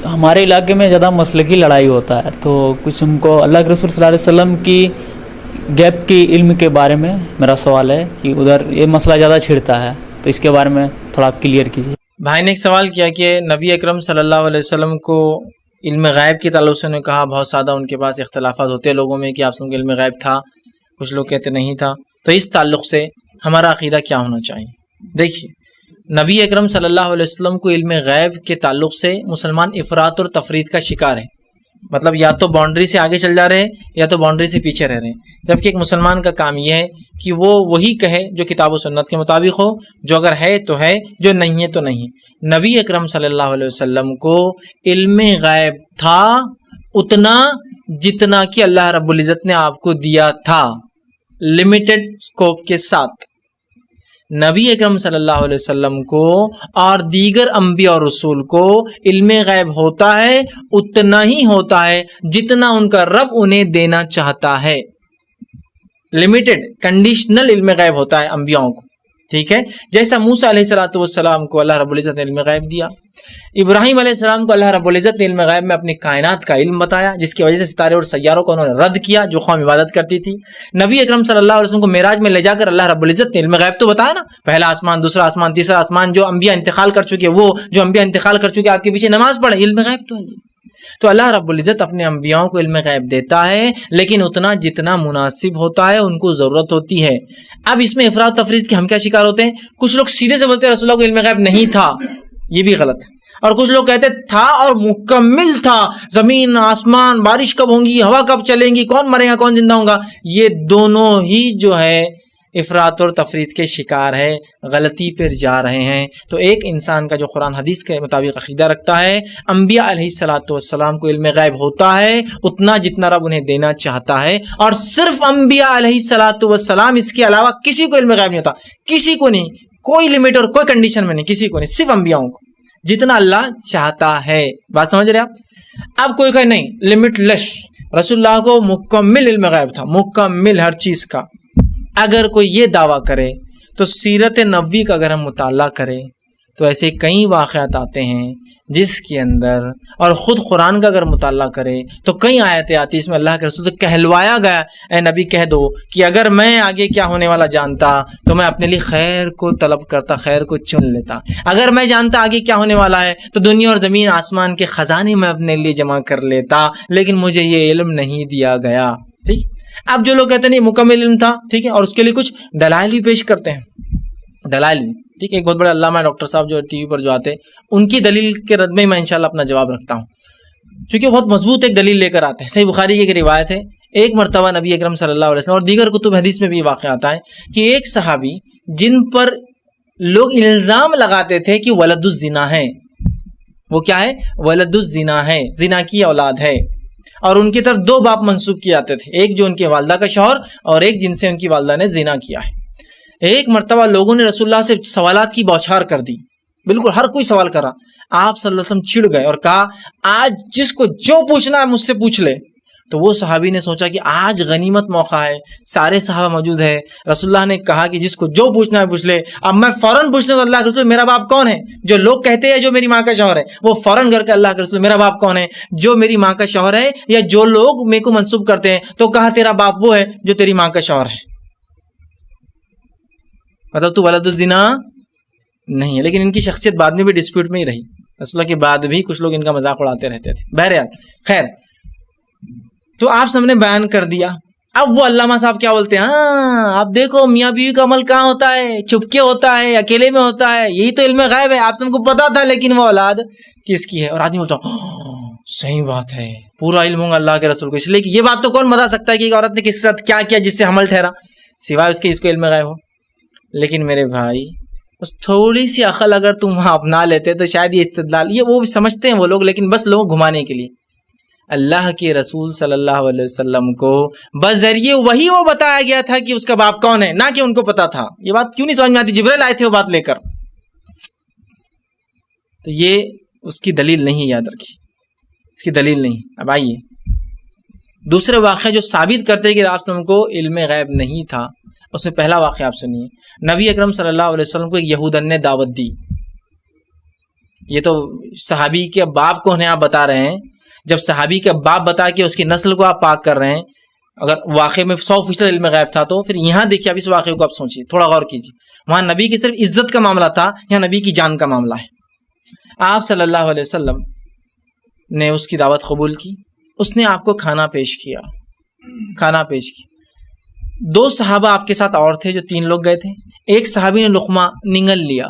ہمارے علاقے میں زیادہ مسلکی لڑائی ہوتا ہے، تو کچھ ہم کو اللہ کے رسول صلی اللہ علیہ وسلم کی غیب کی علم کے بارے میں میرا سوال ہے کہ ادھر یہ مسئلہ زیادہ چھڑتا ہے، تو اس کے بارے میں تھوڑا آپ کلیئر کیجیے۔ بھائی نے ایک سوال کیا کہ نبی اکرم صلی اللہ علیہ وسلم کو علم غیب کے تعلق سے انہوں نے کہا بہت سادہ ان کے پاس اختلافات ہوتے ہیں لوگوں میں کہ آپ کو علم غیب تھا، کچھ لوگ کہتے نہیں تھا، تو اس تعلق سے ہمارا عقیدہ کیا ہونا چاہیے؟ دیکھیے، نبی اکرم صلی اللہ علیہ وسلم کو علم غیب کے تعلق سے مسلمان افراط اور تفرید کا شکار ہے، مطلب یا تو باؤنڈری سے آگے چل جا رہے ہیں یا تو باؤنڈری سے پیچھے رہ رہے ہیں، جبکہ ایک مسلمان کا کام یہ ہے کہ وہ وہی کہے جو کتاب و سنت کے مطابق ہو، جو اگر ہے تو ہے، جو نہیں ہے تو نہیں۔ نبی اکرم صلی اللہ علیہ وسلم کو علم غیب تھا اتنا جتنا کہ اللہ رب العزت نے آپ کو دیا تھا، لمیٹڈ اسکوپ کے ساتھ۔ نبی اکرم صلی اللہ علیہ وسلم کو اور دیگر انبیاء اور رسول کو علم غیب ہوتا ہے اتنا ہی ہوتا ہے جتنا ان کا رب انہیں دینا چاہتا ہے، لمیٹڈ کنڈیشنل علم غیب ہوتا ہے انبیاءوں کو، ٹھیک ہے؟ جیسا موسیٰ علیہ السلام کو اللہ رب العزت نے علم غیب دیا، ابراہیم علیہ السلام کو اللہ رب العزت نے علم غیب میں اپنی کائنات کا علم بتایا، جس کی وجہ سے ستارے اور سیاروں کو انہوں نے رد کیا جو قوم عبادت کرتی تھی۔ نبی اکرم صلی اللہ علیہ وسلم کو معراج میں لے جا کر اللہ رب العزت نے علم غیب تو بتایا نا، پہلا آسمان، دوسرا آسمان، تیسرا آسمان، جو انبیاء انتقال کر چکے وہ جو انبیاء انتقال کر چکے آپ کے پیچھے نماز پڑھے، علم غیب تو ہے یہ۔ تو اللہ رب العزت اپنے انبیاءوں کو علم غیب دیتا ہے لیکن اتنا جتنا مناسب ہوتا ہے، ان کو ضرورت ہوتی ہے۔ اب اس میں افراط تفرید کے ہم کیا شکار ہوتے ہیں؟ کچھ لوگ سیدھے سے بولتے ہیں رسول اللہ کو علم غیب نہیں تھا، یہ بھی غلط ہے، اور کچھ لوگ کہتے تھا اور مکمل تھا، زمین آسمان، بارش کب ہوں گی، ہوا کب چلیں گی، کون مرے گا کون زندہ ہوگا، یہ دونوں ہی جو ہے افراط اور تفرید کے شکار ہے، غلطی پر جا رہے ہیں۔ تو ایک انسان کا جو قرآن حدیث کے مطابق عقیدہ رکھتا ہے، انبیاء علیہ السلام کو علم غیب ہوتا ہے اتنا جتنا رب انہیں دینا چاہتا ہے، اور صرف انبیاء علیہ السلام، اس کے علاوہ کسی کو علم غیب نہیں ہوتا، کسی کو نہیں، کوئی لمٹ اور کوئی کنڈیشن میں نہیں، کسی کو نہیں، صرف انبیاءوں کو جتنا اللہ چاہتا ہے۔ بات سمجھ رہے آپ؟ اب کوئی کہے نہیں، لمٹ لیس، رسول اللہ کو مکمل علم غیب تھا، مکمل ہر چیز کا۔ اگر کوئی یہ دعویٰ کرے تو سیرت نبوی کا اگر ہم مطالعہ کریں تو ایسے کئی واقعات آتے ہیں جس کے اندر، اور خود قرآن کا اگر مطالعہ کرے تو کئی آیتیں آتی ہیں اس میں اللہ کے رسول سے کہلوایا گیا، اے نبی کہہ دو کہ اگر میں آگے کیا ہونے والا جانتا تو میں اپنے لیے خیر کو طلب کرتا، خیر کو چن لیتا، اگر میں جانتا آگے کیا ہونے والا ہے تو دنیا اور زمین آسمان کے خزانے میں اپنے لیے جمع کر لیتا، لیکن مجھے یہ علم نہیں دیا گیا۔ ٹھیک، اب جو لوگ کہتے ہیں نہیں مکمل علم تھا، ٹھیک ہے، اور اس کے لیے کچھ دلائل بھی پیش کرتے ہیں، دلائل بھی، ٹھیک ہے، ایک بہت بڑے علامہ ڈاکٹر صاحب جو ٹی وی پر جو آتے ہیں ان کی دلیل کے رد میں انشاءاللہ اپنا جواب رکھتا ہوں، چونکہ بہت مضبوط ایک دلیل لے کر آتے ہیں۔ صحیح بخاری کی ایک روایت ہے، ایک مرتبہ نبی اکرم صلی اللہ علیہ وسلم اور دیگر کتب حدیث میں بھی واقع آتا ہے کہ ایک صحابی جن پر لوگ الزام لگاتے تھے کہ ولد الزنا ہے، وہ کیا ہے؟ ولد الزنا ہے، زنا کی اولاد ہے، اور ان کی طرف دو باپ منسوب کیے جاتے تھے، ایک جو ان کی والدہ کا شوہر اور ایک جن سے ان کی والدہ نے زنا کیا ہے۔ ایک مرتبہ لوگوں نے رسول اللہ سے سوالات کی بوچھار کر دی، بالکل ہر کوئی سوال کرا، آپ صلی اللہ علیہ وسلم چڑ گئے اور کہا آج جس کو جو پوچھنا ہے مجھ سے پوچھ لے۔ تو وہ صحابی نے سوچا کہ آج غنیمت موقع ہے، سارے صحابہ موجود ہیں، رسول اللہ نے کہا کہ جس کو جو پوچھنا ہے پوچھ لے، اب میں فوراً پوچھ لوں تو اللہ کے رسول میرا باپ کون ہے؟ جو لوگ کہتے ہیں جو میری ماں کا شوہر ہے، وہ فوراً کر کے اللہ کے رسول میرا باپ کون ہے؟ جو میری ماں کا شوہر ہے، یا جو لوگ میرے کو منسوب کرتے ہیں، تو کہا تیرا باپ وہ ہے جو تیری ماں کا شوہر ہے، مطلب تو ولد الزنا نہیں ہے۔ لیکن ان کی شخصیت بعد میں بھی ڈسپیوٹ میں ہی رہی، رسول اللہ کے بعد بھی کچھ لوگ ان کا مذاق اڑاتے رہتے تھے۔ بہرحال خیر، تو آپ سب نے بیان کر دیا۔ اب وہ علامہ صاحب کیا بولتے ہیں، ہاں آپ دیکھو میاں بیوی کا عمل کہاں ہوتا ہے، چپکے ہوتا ہے، اکیلے میں ہوتا ہے، یہی تو علم غیب ہے، آپ سب کو پتا تھا، لیکن وہ اولاد کس کی ہے؟ اور آدمی بولتا صحیح بات ہے، پورا علم ہوگا اللہ کے رسول کو، اس لیے کہ یہ بات تو کون بتا سکتا ہے کہ ایک عورت نے کس کے ساتھ کیا کیا جس سے حمل ٹھہرا، سوائے اس کے اس کو علم غیب ہو۔ لیکن میرے بھائی بس تھوڑی سی عقل اگر تم وہاں اپنا لیتے تو شاید یہ استدلال، یہ وہ بھی سمجھتے ہیں وہ لوگ، لیکن بس لوگوں کو گھمانے کے لیے۔ اللہ کے رسول صلی اللہ علیہ وسلم کو بذریعے وہی وہ بتایا گیا تھا کہ اس کا باپ کون ہے، نہ کہ ان کو پتا تھا۔ یہ بات کیوں نہیں سمجھ میں آتی؟ جبرائیل آئے تھے وہ بات لے کر، تو یہ اس کی دلیل نہیں، یاد رکھیے اس کی دلیل نہیں۔ اب آئیے دوسرے واقعہ جو ثابت کرتے ہیں کہ آپ وسلم کو علم غیب نہیں تھا، اس میں پہلا واقعہ آپ سنیے۔ نبی اکرم صلی اللہ علیہ وسلم کو ایک یہودن نے دعوت دی، یہ تو صحابی کے باپ کو انہیں آپ بتا رہے ہیں. جب صحابی کا باپ بتا کے اس کی نسل کو آپ پاک کر رہے ہیں, اگر واقعے میں 100% علم غیب تھا تو پھر یہاں دیکھیے اب اس واقعے کو آپ سوچیے, تھوڑا غور کیجیے. وہاں نبی کی صرف عزت کا معاملہ تھا, یہاں نبی کی جان کا معاملہ ہے. آپ صلی اللہ علیہ وسلم نے اس کی دعوت قبول کی, اس نے آپ کو کھانا پیش کیا. 2 صحابہ آپ کے ساتھ اور تھے جو 3 لوگ گئے تھے. ایک صحابی نے لقمہ نگل لیا,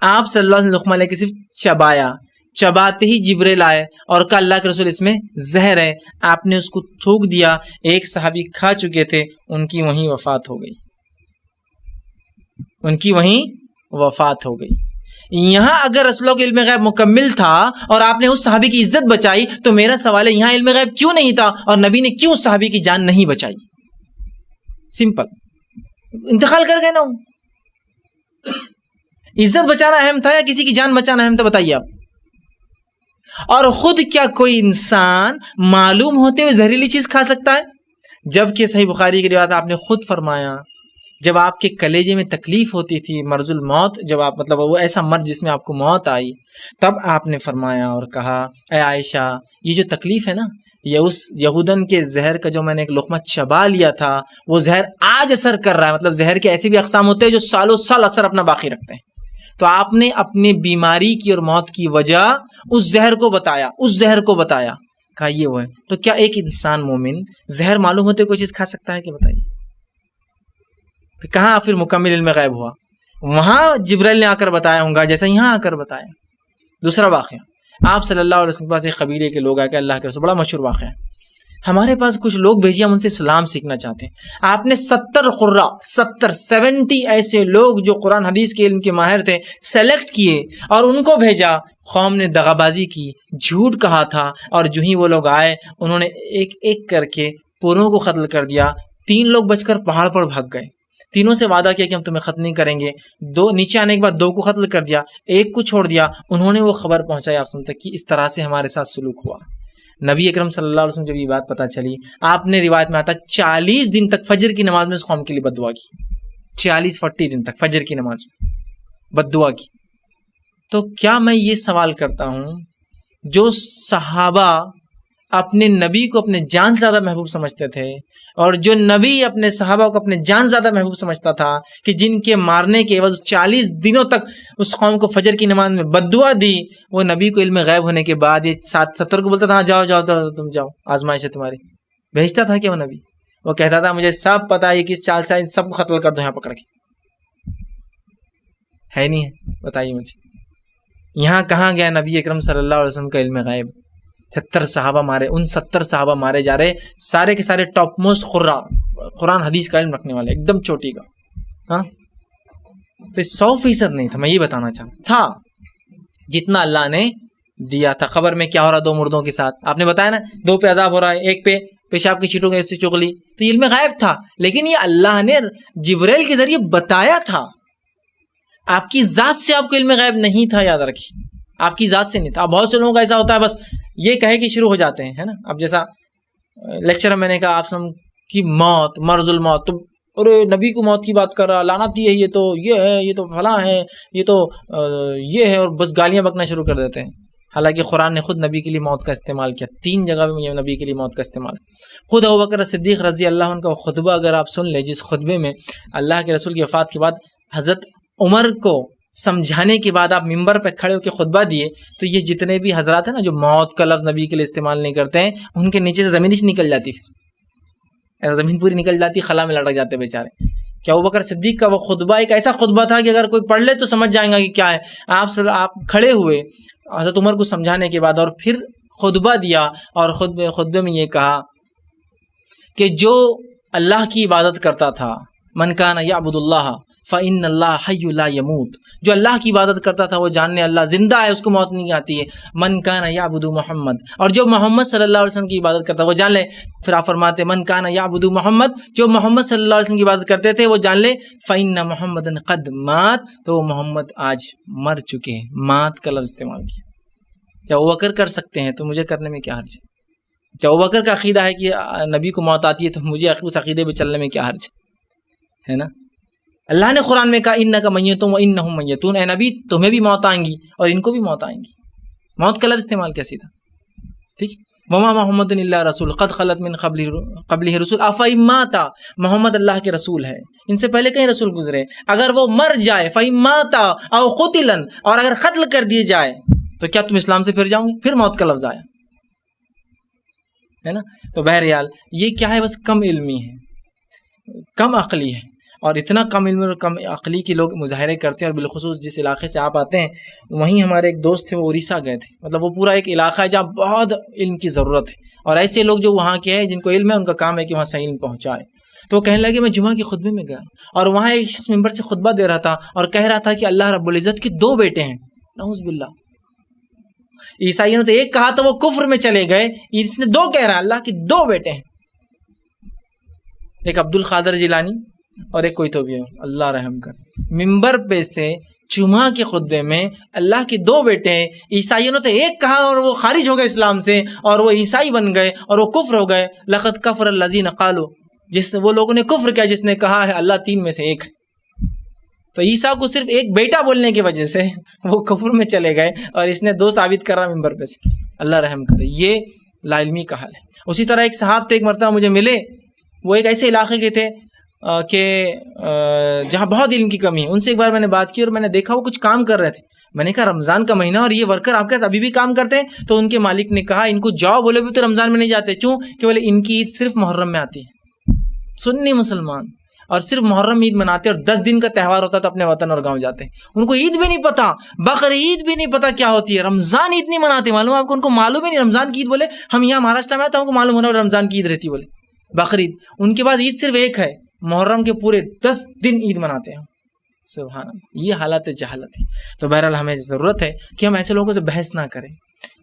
آپ صلی اللہ علیہ وسلم لقمہ لے کے صرف چبایا, چباتے ہی جبریل آئے اور کہا اللہ کے رسول اس میں زہر ہے. آپ نے اس کو تھوک دیا. ایک صحابی کھا چکے تھے, ان کی وہیں وفات ہو گئی. یہاں اگر رسول اللہ کا علم غیب مکمل تھا اور آپ نے اس صحابی کی عزت بچائی, تو میرا سوال ہے یہاں علم غیب کیوں نہیں تھا اور نبی نے کیوں اس صحابی کی جان نہیں بچائی؟ سمپل, انتقال کر گئے نا. عزت بچانا اہم تھا یا کسی کی جان بچانا اہم تھا؟ بتائیے آپ. اور خود کیا کوئی انسان معلوم ہوتے ہوئے زہریلی چیز کھا سکتا ہے؟ جبکہ صحیح بخاری کی روایت آپ نے خود فرمایا, جب آپ کے کلیجے میں تکلیف ہوتی تھی, مرض الموت, جب آپ مطلب وہ ایسا مرض جس میں آپ کو موت آئی, تب آپ نے فرمایا اور کہا اے عائشہ, یہ جو تکلیف ہے نا, یہ اس یہودن کے زہر کا جو میں نے ایک لقمہ چبا لیا تھا, وہ زہر آج اثر کر رہا ہے. مطلب زہر کے ایسے بھی اقسام ہوتے ہیں جو سالوں سال اثر اپنا باقی رکھتے ہیں. تو آپ نے اپنی بیماری کی اور موت کی وجہ اس زہر کو بتایا, کہا یہ وہ ہے. تو کیا ایک انسان مومن زہر معلوم ہوتے کوئی چیز کھا سکتا ہے کہ بتائیے؟ تو کہاں پھر مکمل علم غیب ہوا؟ وہاں جبرائیل نے آ کر بتایا ہوں گا جیسا یہاں آ کر بتایا. دوسرا واقعہ, آپ صلی اللہ علیہ وسلم کے پاس ایک قبیلے کے لوگ آئے کہ اللہ کے رسول, بڑا مشہور واقعہ ہے, ہمارے پاس کچھ لوگ بھیجیے, ہم ان سے اسلام سیکھنا چاہتے ہیں. آپ نے 70 ایسے لوگ جو قرآن حدیث کے علم کے ماہر تھے سلیکٹ کیے اور ان کو بھیجا. قوم نے دغابازی کی, جھوٹ کہا تھا, اور جو ہی وہ لوگ آئے انہوں نے ایک ایک کر کے پوروں کو قتل کر دیا. 3 لوگ بچ کر پہاڑ پر بھاگ گئے. تینوں سے وعدہ کیا کہ ہم تمہیں قتل نہیں کریں گے. 2 نیچے آنے کے بعد 2 کو قتل کر دیا, 1 کو چھوڑ دیا. انہوں نے وہ خبر پہنچائی آپ سن تک کہ اس طرح سے ہمارے ساتھ سلوک ہوا. نبی اکرم صلی اللہ علیہ وسلم جب یہ بات پتہ چلی, آپ نے روایت میں آتا 40 دن تک فجر کی نماز میں اس قوم کے لیے بد دعا کی. 40 دن تک فجر کی نماز میں بد دعا کی. تو کیا میں یہ سوال کرتا ہوں, جو صحابہ اپنے نبی کو اپنے جان سے زیادہ محبوب سمجھتے تھے, اور جو نبی اپنے صحابہ کو اپنے جان سے زیادہ محبوب سمجھتا تھا, کہ جن کے مارنے کے عوض 40 دنوں تک اس قوم کو فجر کی نماز میں بد دعا دی, وہ نبی کو علم غیب ہونے کے بعد یہ 70 کو بولتا تھا جاؤ جاؤ تم جاؤ, آزمائش ہے تمہاری. بھیجتا تھا کہ وہ نبی, وہ کہتا تھا مجھے سب پتا ہے کس چال سے سب کو قتل کر دو یہاں پکڑ کے. ہے نہیں ہے؟ بتائیے مجھے یہاں کہاں گیا نبی اکرم صلی اللہ علیہ وسلم کا علم غیب؟ 70 صحابہ مارے, ان 70 صحابہ مارے جا رہے, سارے کے سارے ٹاپ موسٹ قرآن حدیث کا علم رکھنے والے, ایک دم چوٹی کا. ہاں, تو 100% نہیں تھا. میں یہ بتانا چاہتا تھا جتنا اللہ نے دیا تھا. خبر میں کیا ہو رہا 2 مردوں کے ساتھ, آپ نے بتایا نا, 2 پہ عذاب ہو رہا ہے, 1 پہ پیشاب کی چیٹوں کے چغلی. تو علم غیب تھا, لیکن یہ اللہ نے جبریل کے ذریعے بتایا تھا. آپ کی ذات سے آپ کو علم غیب نہیں تھا, یاد رکھیے, آپ کی ذات سے نہیں تھا. بہت سے لوگوں کا ایسا ہوتا ہے بس یہ کہے کہ شروع ہو جاتے ہیں, ہے نا. اب جیسا لیکچر میں نے کہا آپ سب کی موت, مرض الموت, تو ارے نبی کو موت کی بات کر رہا, لعنتی ہے, یہ تو یہ ہے, یہ تو فلاں ہے, یہ تو یہ ہے, اور بس گالیاں بکنا شروع کر دیتے ہیں. حالانکہ قرآن نے خود نبی کے لیے موت کا استعمال کیا, 3 جگہ میں نبی کے لیے موت کا استعمال. خود ابوبکر صدیق رضی اللہ عنہ کا خطبہ اگر آپ سن لیں, جس خطبے میں اللہ کے رسول کی وفات کے بعد حضرت عمر کو سمجھانے کے بعد آپ ممبر پہ کھڑے ہو کے خطبہ دیے, تو یہ جتنے بھی حضرات ہیں نا جو موت کا لفظ نبی کے لیے استعمال نہیں کرتے ہیں, ان کے نیچے سے زمین ہی نکل جاتی, پھر زمین پوری نکل جاتی, خلا میں لٹک جاتے بیچارے. کیا ابوبکر صدیق کا وہ خطبہ ایک ایسا خطبہ تھا کہ اگر کوئی پڑھ لے تو سمجھ جائیں گا کہ کیا ہے. آپ کھڑے ہوئے حضرت عمر کو سمجھانے کے بعد, اور پھر خطبہ دیا, اور خطبے میں یہ کہا کہ جو اللہ کی عبادت کرتا تھا, من کان یعبد اللہ فإن اللہ حی لا یموت, جو اللہ کی عبادت کرتا تھا وہ جاننے اللہ زندہ ہے, اس کو موت نہیں آتی ہے. من کان یعبد محمد, اور جو محمد صلی اللہ علیہ وسلم کی عبادت کرتا ہے وہ جان لے. پھر آپ فرماتے من کان یعبد محمد, جو محمد صلی اللہ علیہ وسلم کی عبادت کرتے تھے وہ جان لے فإن محمدا قد مات, تو محمد آج مر چکے ہیں. مات کا لفظ استعمال کیا. کیا ابوبکر کر سکتے ہیں تو مجھے کرنے میں کیا حرج ہے؟ کیا ابوبکر کا عقیدہ ہے کہ نبی کو موت آتی ہے تو مجھے اس عقیدے پہ چلنے میں کیا حرج ہے نا. اللہ نے قرآن میں کہا انک میتون و انہم میتون، اے نبی تمہیں بھی موت آئیں گی اور ان کو بھی موت آئیں گی. موت کا لفظ استعمال کیسے تھا؟ ٹھیک. وما محمد الا رسول قد خلت من قبلہ رسول افئن مات، محمد اللہ کے رسول ہے، ان سے پہلے کئی رسول گزرے، اگر وہ مر جائے فئن مات او قتلا، اور اگر قتل کر دیے جائے تو کیا تم اسلام سے پھر جاؤ گے؟ پھر موت کا لفظ آیا ہے نا. تو بہرحال یہ کیا ہے، بس کم علمی ہے، کم عقلی ہے، اور اتنا کم علم اور کم عقلی کے لوگ مظاہرے کرتے ہیں. اور بالخصوص جس علاقے سے آپ آتے ہیں وہیں ہمارے ایک دوست تھے، وہ اڑیسہ گئے تھے. مطلب وہ پورا ایک علاقہ ہے جہاں بہت علم کی ضرورت ہے، اور ایسے لوگ جو وہاں کے ہیں جن کو علم ہے ان کا کام ہے کہ وہاں صحیح علم پہنچائے. تو وہ کہنے لگے میں جمعہ کے خطبے میں گیا اور وہاں ایک شخص ممبر سے خطبہ دے رہا تھا اور کہہ رہا تھا کہ اللہ رب العزت کے 2 بیٹے ہیں. نعوذ باللہ. عیسائیوں نے تو ایک کہا تو وہ کفر میں چلے گئے، اس نے 2 کہہ رہا ہے، اللہ کے 2 بیٹے ہیں. ایک عبد القادر جیلانی اور ایک کوئی تو بھی ہے، اللہ رحم کر. ممبر پہ سے جمعہ کے خطبے میں اللہ کے 2 بیٹے ہیں. عیسائیوں نے تو ایک کہا اور وہ خارج ہو گئے اسلام سے اور وہ عیسائی بن گئے اور وہ کفر ہو گئے. لقد کفر الذین قالوا، وہ لوگوں نے کفر کیا جس نے کہا ہے اللہ 3 میں سے ایک ہے. تو عیسیٰ کو صرف ایک بیٹا بولنے کی وجہ سے وہ کفر میں چلے گئے اور اس نے 2 ثابت کر رہا ممبر پہ سے. اللہ رحم کرے. یہ لا علمی کا حال ہے. اسی طرح ایک صاحب تھے، ایک مرتبہ مجھے ملے، وہ ایک ایسے علاقے کے تھے کہ جہاں بہت علم کی کمی ہے. ان سے ایک بار میں نے بات کی اور میں نے دیکھا وہ کچھ کام کر رہے تھے. میں نے کہا رمضان کا مہینہ اور یہ ورکر آپ کے ساتھ ابھی بھی کام کرتے ہیں؟ تو ان کے مالک نے کہا ان کو جاؤ، بولے بھی تو رمضان میں نہیں جاتے. کیوں؟ کہ بولے ان کی عید صرف محرم میں آتی ہے. سنی مسلمان اور صرف محرم عید مناتے اور 10 دن کا تہوار ہوتا تو اپنے وطن اور گاؤں جاتے. ان کو عید بھی نہیں پتا، بقر عید بھی نہیں پتا کیا ہوتی ہے، رمضان عید نہیں مناتے. معلوم آپ کو، ان کو معلوم ہی نہیں رمضان کی عید. بولے ہم یہاں مہاراشٹر میں آتے ہیں، ہم کو معلوم ہونا رمضان کی عید رہتی. بولے بقرعید. ان کے بعد عید صرف ایک ہے، محرم کے پورے 10 دن عید مناتے ہیں. سبحان اللہ. یہ حالت جہالت ہے. تو بہرحال ہمیں ضرورت ہے کہ ہم ایسے لوگوں سے بحث نہ کریں،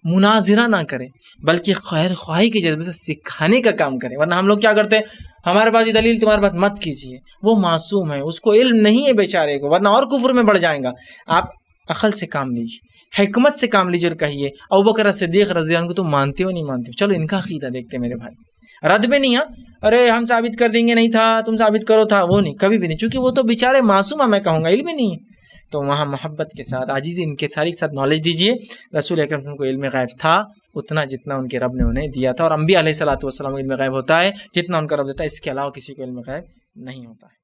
مناظرہ نہ کریں، بلکہ خیر خواہی کے جذبے سے سکھانے کا کام کریں. ورنہ ہم لوگ کیا کرتے ہیں، ہمارے پاس یہ دلیل تمہارے پاس مت کیجیے. وہ معصوم ہے، اس کو علم نہیں ہے بیچارے کو، ورنہ اور کفر میں بڑھ جائیں گا. آپ عقل سے کام لیجیے، حکمت سے کام لیجیے اور کہیے ابوبکر صدیق رضی اللہ عنہ کو تم مانتے ہو نہیں مانتے ہو؟ چلو ان کا عقیدہ دیکھتے میرے بھائی. رد میں نہیں، ارے ہم ثابت کر دیں گے نہیں تھا تم ثابت کرو تھا، وہ نہیں، کبھی بھی نہیں. چونکہ وہ تو بیچارے معصوم ہیں، میں کہوں گا علم ہی نہیں ہے. تو وہاں محبت کے ساتھ، عاجزی انکساری کے ساتھ نالج دیجیے. رسول اکرم صلی اللہ علیہ وسلم کو علم غیب تھا اتنا جتنا ان کے رب نے انہیں دیا تھا، اور انبیاء علیہ الصلوۃ والسلام علم غیب ہوتا ہے جتنا ان کا رب دیتا ہے. اس کے علاوہ کسی کو علم غیب نہیں ہوتا ہے.